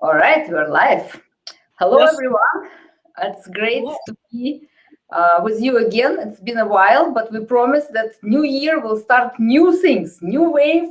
All right, we're live. Hello, Yes. everyone. It's great Hello. to be with you again. It's been a while, but we promise that new year will start new things, new wave,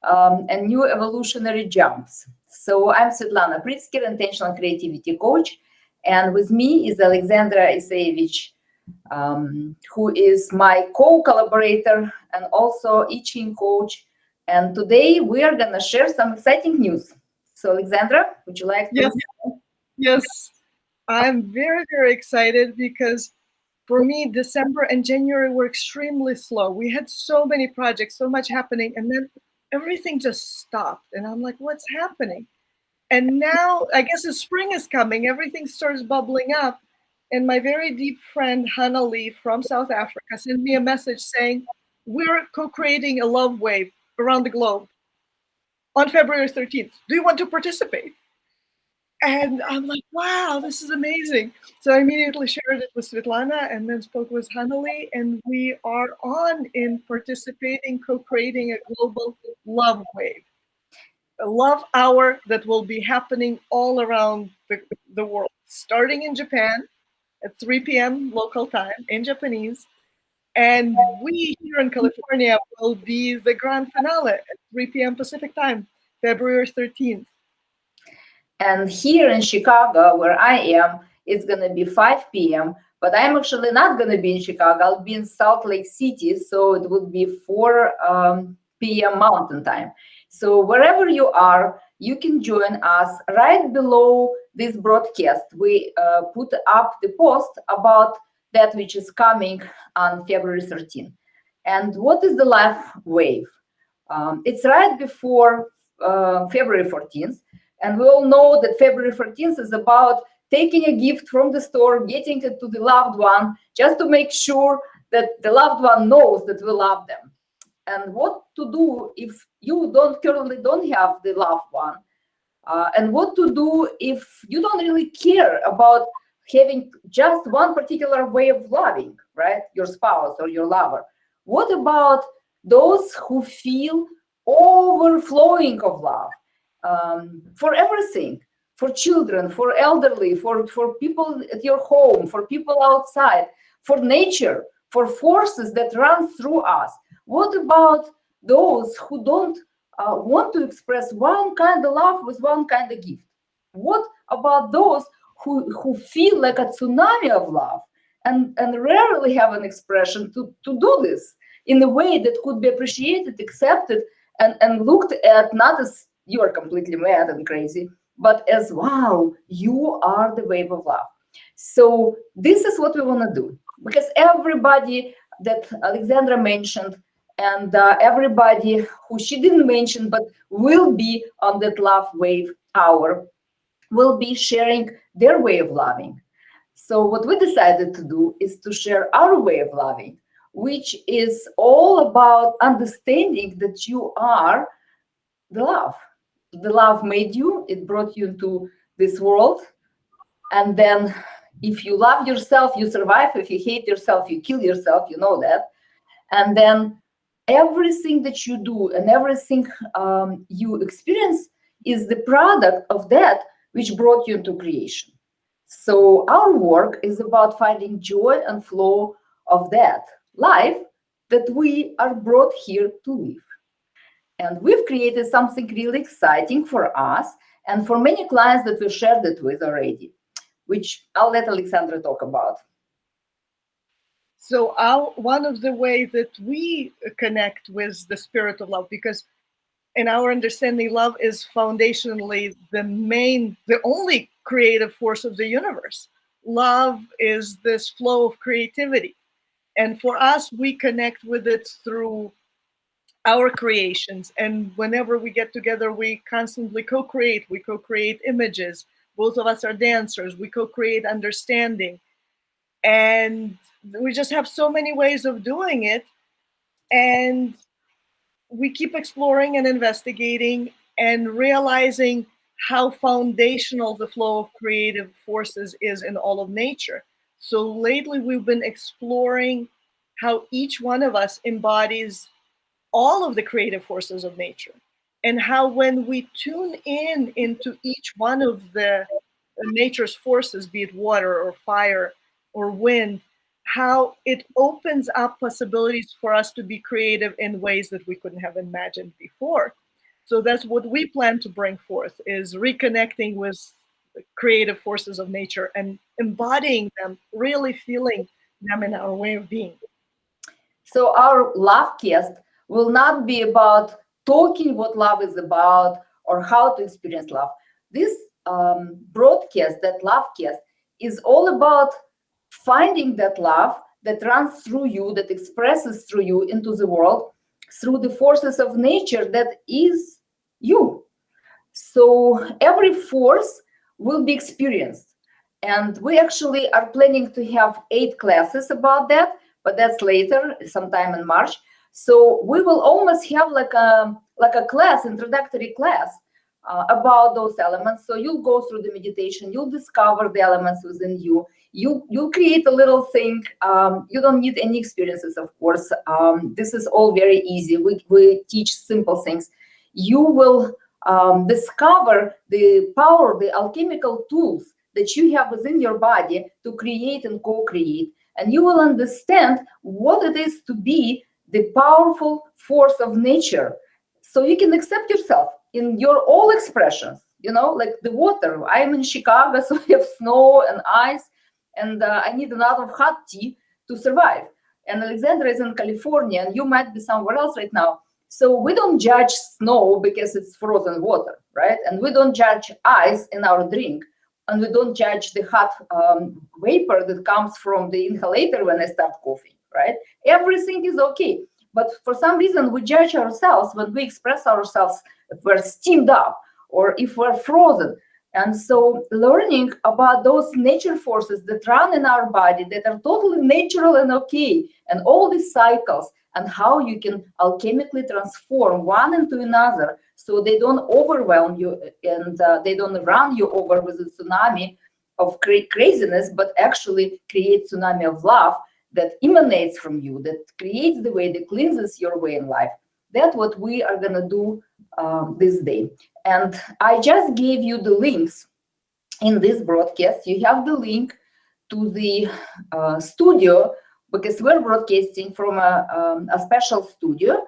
and new evolutionary jumps. So I'm Svetlana Pritzker, intentional creativity coach, and with me is Alexandra Isayevich, who is my co-collaborator and also teaching coach. And today we are gonna share some exciting news. So, Alexandra, would you like to? Yes. Yes. I'm very, very excited because for me, December and January were extremely slow. We had so many projects, so much happening, and then everything just stopped. And I'm like, what's happening? And now I guess the spring is coming, everything starts bubbling up. And my very deep friend Hannah Lee from South Africa sent me a message saying, we're co-creating a love wave around the globe on February 13th. Do you want to participate? And I'm like, wow, this is amazing. So I immediately shared it with Svetlana and then spoke with Hanali, and we are on in participating, co-creating a global love wave, a love hour that will be happening all around the world, starting in Japan at 3 p.m. local time in Japanese. And we here in California will be the grand finale at 3 p.m. Pacific time, February 13th. And here in Chicago, where I am, it's going to be 5 p.m. But I'm actually not going to be in Chicago. I'll be in Salt Lake City. So it would be 4 p.m. Mountain Time. So wherever you are, you can join us right below this broadcast. We put up the post about that which is coming on February 13th. And what is the life wave? It's right before February 14th. And we all know that February 14th is about taking a gift from the store, getting it to the loved one, just to make sure that the loved one knows that we love them. And what to do if you currently don't have the loved one, and what to do if you don't really care about having just one particular way of loving, right? Your spouse or your lover. What about those who feel overflowing of love, for everything, for children, for elderly, for people at your home, for people outside, for nature, for forces that run through us? What about those who don't want to express one kind of love with one kind of gift? What about those who feel like a tsunami of love and rarely have an expression to do this in a way that could be appreciated, accepted, and looked at not as you are completely mad and crazy, but as wow, you are the wave of love. So this is what we want to do, because everybody that Alexandra mentioned and everybody who she didn't mention but will be on that love wave hour will be sharing their way of loving. So what we decided to do is to share our way of loving, which is all about understanding that you are the love. The love made you, it brought you into this world. And then if you love yourself, you survive. If you hate yourself, you kill yourself. You know that. And then everything that you do and everything you experience is the product of that which brought you into creation. So our work is about finding joy and flow of that life that we are brought here to live. And we've created something really exciting for us and for many clients that we've shared it with already, which I'll let Alexandra talk about. So one of the ways that we connect with the spirit of love, because in our understanding, love is foundationally the only creative force of the universe. Love is this flow of creativity. And for us, we connect with it through our creations. And whenever we get together, we constantly co-create. We co-create images. Both of us are dancers. We co-create understanding. And we just have so many ways of doing it. And we keep exploring and investigating and realizing how foundational the flow of creative forces is in all of nature. So lately we've been exploring how each one of us embodies all of the creative forces of nature. and how when we tune in into each one of the nature's forces, be it water or fire or wind, how it opens up possibilities for us to be creative in ways that we couldn't have imagined before. So that's what we plan to bring forth, is reconnecting with the creative forces of nature and embodying them, really feeling them in our way of being. So our love cast will not be about talking what love is about or how to experience love. This broadcast, that love cast, is all about finding that love that runs through you, that expresses through you into the world, through the forces of nature that is you. So every force will be experienced. And we actually are planning to have 8 classes about that, but that's later, sometime in March. So we will almost have like a class, introductory class about those elements. So you'll go through the meditation, you'll discover the elements within you. You'll create a little thing. You don't need any experiences, of course. This is all very easy. We teach simple things. You will discover the power, the alchemical tools that you have within your body to create and co-create. And you will understand what it is to be the powerful force of nature. So you can accept yourself in your all expressions, like the water. I'm in Chicago, so we have snow and ice, and I need a lot of hot tea to survive. And Alexandra is in California, and you might be somewhere else right now. So we don't judge snow because it's frozen water, right? And we don't judge ice in our drink. And we don't judge the hot vapor that comes from the inhalator when I start coughing, right? Everything is okay. But for some reason, we judge ourselves when we express ourselves if we're steamed up or if we're frozen. And so learning about those nature forces that run in our body that are totally natural and okay, and all these cycles, and how you can alchemically transform one into another so they don't overwhelm you and they don't run you over with a tsunami of craziness, but actually create tsunami of love that emanates from you, that creates the way, that cleanses your way in life. That's what we are going to do this day. And I just gave you the links in this broadcast. You have the link to the studio, because we're broadcasting from a special studio.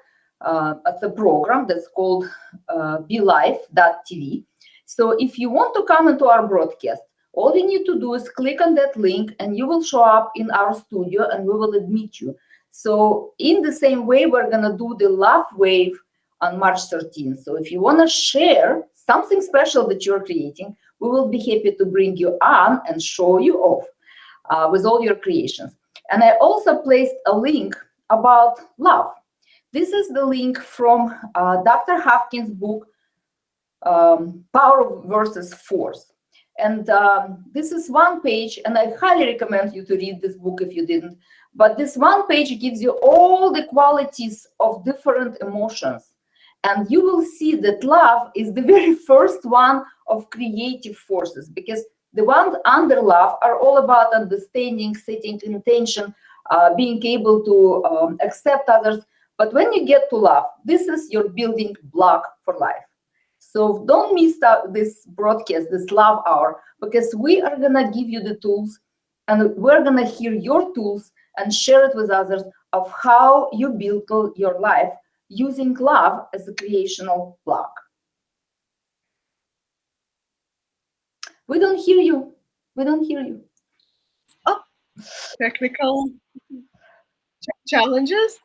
It's a program that's called BeLife.tv. So if you want to come into our broadcast, all you need to do is click on that link and you will show up in our studio and we will admit you. So in the same way, we're going to do the Love Wave on March 13th. So if you want to share something special that you're creating, we will be happy to bring you on and show you off with all your creations. And I also placed a link about love. This is the link from Dr. Hopkins' book, Power versus Force. And this is one page, and I highly recommend you to read this book if you didn't. But this one page gives you all the qualities of different emotions. And you will see that love is the very first one of creative forces, because the ones under love are all about understanding, setting intention, being able to accept others. But when you get to love, this is your building block for life. So don't miss this broadcast, this love hour, because we are going to give you the tools and we're going to hear your tools and share it with others of how you build your life using love as a creational block. We don't hear you. We don't hear you. Oh, technical challenges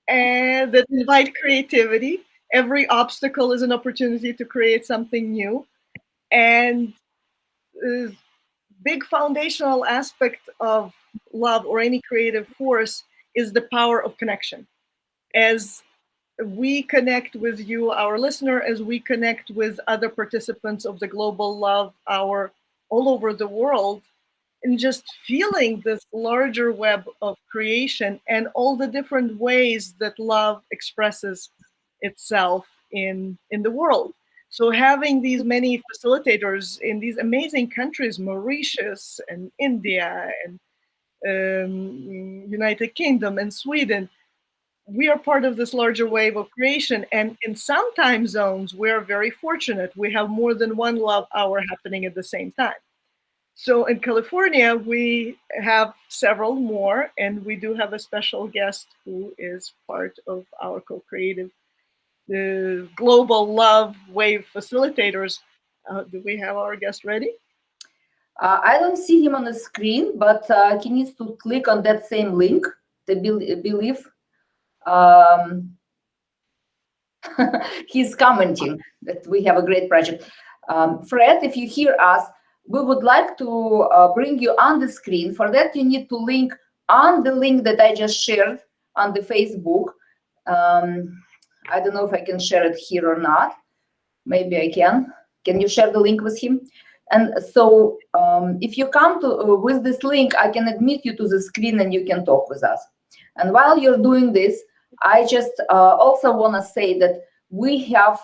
and that invite creativity. Every obstacle is an opportunity to create something new. And big foundational aspect of love or any creative force is the power of connection. As we connect with you, our listener, as we connect with other participants of the Global Love Hour all over the world, and just feeling this larger web of creation and all the different ways that love expresses itself in the world. So having these many facilitators in these amazing countries, Mauritius and India and United Kingdom and Sweden, we are part of this larger wave of creation. And in some time zones, we're very fortunate. We have more than one love hour happening at the same time. So in California, we have several more, and we do have a special guest who is part of our co-creative, the Global Love Wave facilitators. Do we have our guest ready? I don't see him on the screen, but he needs to click on that same link to believe. He's commenting that we have a great project. Fred, if you hear us, we would like to bring you on the screen. For that, you need to link on the link that I just shared on the Facebook. I don't know if I can share it here or not. Maybe I can. Can you share the link with him? And so if you come to with this link, I can admit you to the screen and you can talk with us. And while you're doing this, I just also want to say that we have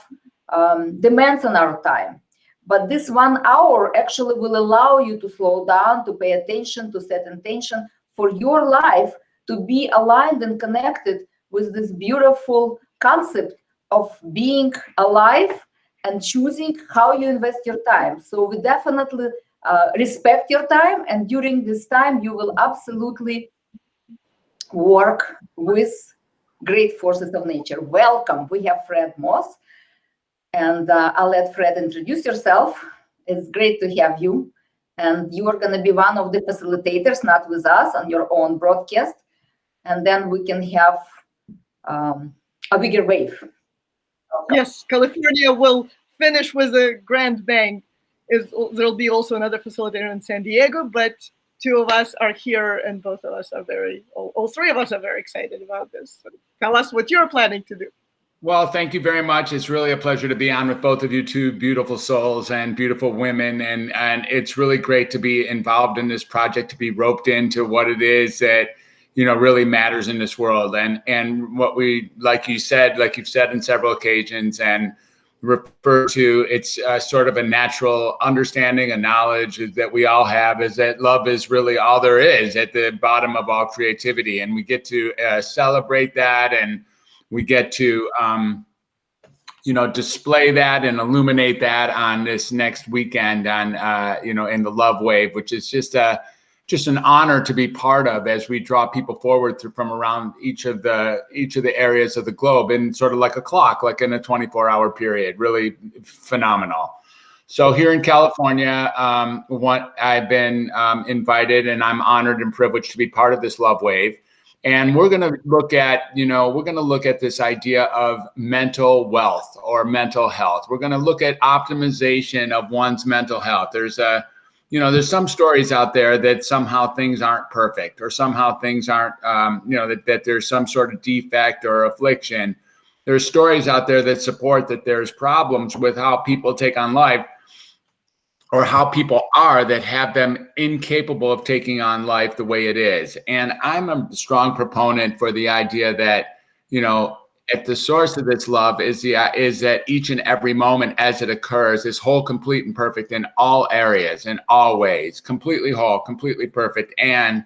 demands on our time. But this 1 hour actually will allow you to slow down, to pay attention, to set intention for your life, to be aligned and connected with this beautiful concept of being alive and choosing how you invest your time. So we definitely respect your time, and during this time you will absolutely work with great forces of nature. Welcome. We have Fred Moss, and I'll let Fred introduce yourself. It's great to have you, and you are going to be one of the facilitators, not with us, on your own broadcast, and then we can have a bigger wave. Yes, California will finish with a grand bang. There'll be also another facilitator in San Diego, but two of us are here, and both of us are all three of us are very excited about this. So tell us what you're planning to do. Well, thank you very much. It's really a pleasure to be on with both of you, two beautiful souls and beautiful women. And it's really great to be involved in this project, to be roped into what it is that, you know, really matters in this world. And what we, like you've said in several occasions and refer to, it's sort of a natural understanding, a knowledge that we all have, is that love is really all there is at the bottom of all creativity. And we get to celebrate that, and we get to, display that and illuminate that on this next weekend on, in the Love Wave, which is just an honor to be part of as we draw people forward from around each of the areas of the globe, in sort of like a clock, like in a 24-hour period. Really phenomenal. So here in California, I've been invited, and I'm honored and privileged to be part of this Love Wave. And we're going to look at, this idea of mental wealth or mental health. We're going to look at optimization of one's mental health. There's some stories out there that somehow things aren't perfect, or somehow things aren't, that there's some sort of defect or affliction. There's stories out there that support that there's problems with how people take on life, or how people are, that have them incapable of taking on life the way it is. And I'm a strong proponent for the idea that, at the source of this love is that each and every moment as it occurs is whole, complete, and perfect in all areas, in all ways, completely whole, completely perfect, and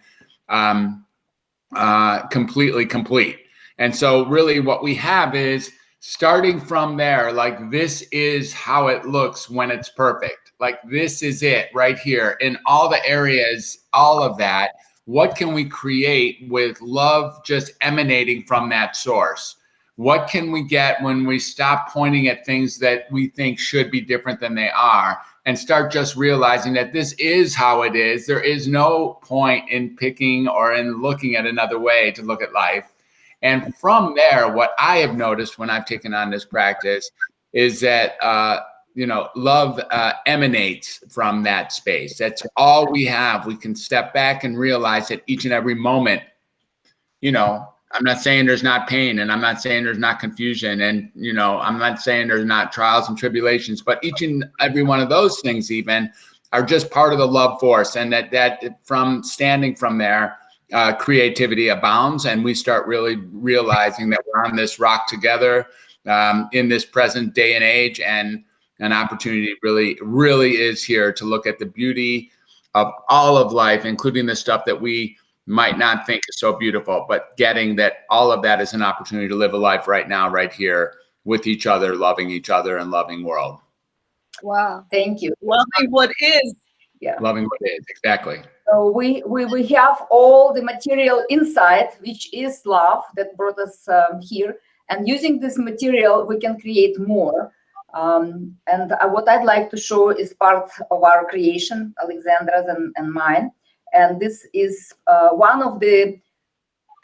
completely complete. And so really what we have is, starting from there, like, this is how it looks when it's perfect. Like, this is it right here in all the areas, all of that. What can we create with love just emanating from that source? What can we get when we stop pointing at things that we think should be different than they are, and start just realizing that this is how it is? There is no point in picking or in looking at another way to look at life. And from there, what I have noticed when I've taken on this practice is that, love emanates from that space. That's all we have. We can step back and realize that each and every moment, I'm not saying there's not pain, and I'm not saying there's not confusion, and, I'm not saying there's not trials and tribulations, but each and every one of those things even are just part of the love force. And that from standing from there, creativity abounds, and we start really realizing that we're on this rock together in this present day and age, and an opportunity really is here to look at the beauty of all of life, including the stuff that we might not think is so beautiful, but getting that all of that is an opportunity to live a life right now, right here with each other, loving each other and loving world. Wow. Thank you. Loving what is. Yeah. Loving what is, exactly. So we have all the material inside, which is love that brought us here. And using this material, we can create more. And what I'd like to show is part of our creation, Alexandra's and mine. And this is one of the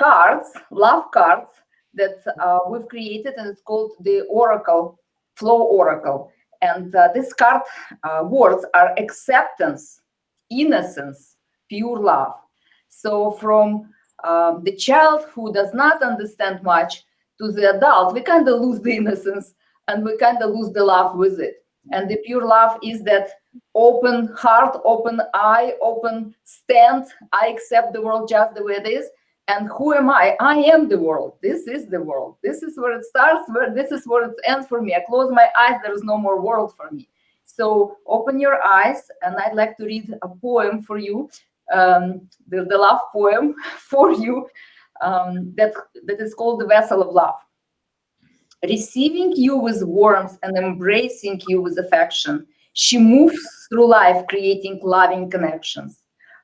cards, love cards, that we've created, and it's called the Oracle, Flow Oracle. And this card words are acceptance, innocence, pure love. So from the child who does not understand much to the adult, we kind of lose the innocence and we kind of lose the love with it. And the pure love is that open heart, open eye, open stand. I accept the world just the way it is. And who am I? I am the world. This is the world. This is where it starts, this is where it ends for me. I close my eyes, there is no more world for me. So open your eyes, and I'd like to read a poem for you, the love poem for you, that is called The Vessel of Love. Receiving you with warmth and embracing you with affection, she moves through life creating loving connections.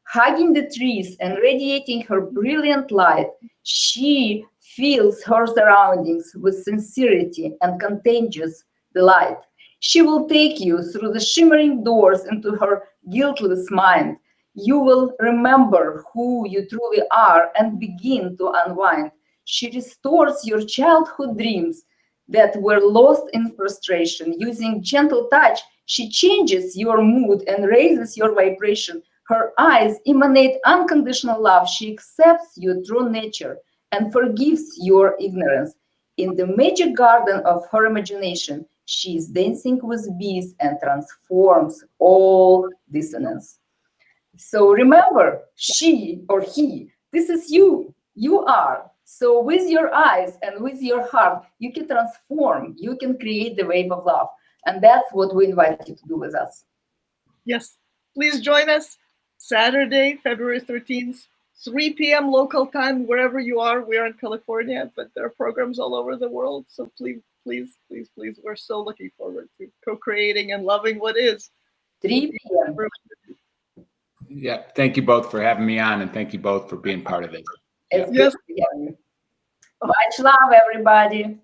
Hugging the trees and radiating her brilliant light, she fills her surroundings with sincerity and contagious delight. She will take you through the shimmering doors into her guiltless mind. You will remember who you truly are and begin to unwind. She restores your childhood dreams that were lost in frustration. Using gentle touch, she changes your mood and raises your vibration. Her eyes emanate unconditional love. She accepts you through nature and forgives your ignorance. In the magic garden of her imagination, she is dancing with bees and transforms all dissonance. So remember, she or he, this is you. You are. So with your eyes and with your heart, you can transform, you can create the wave of love. And that's what we invite you to do with us. Yes. Please join us Saturday, February 13th, 3 p.m. local time, wherever you are. We're in California, but there are programs all over the world. So please, please, please, please, we're so looking forward to co-creating and loving what is. 3 p.m. Yeah, thank you both for having me on, and thank you both for being part of it. It's good to have you. Much love, everybody.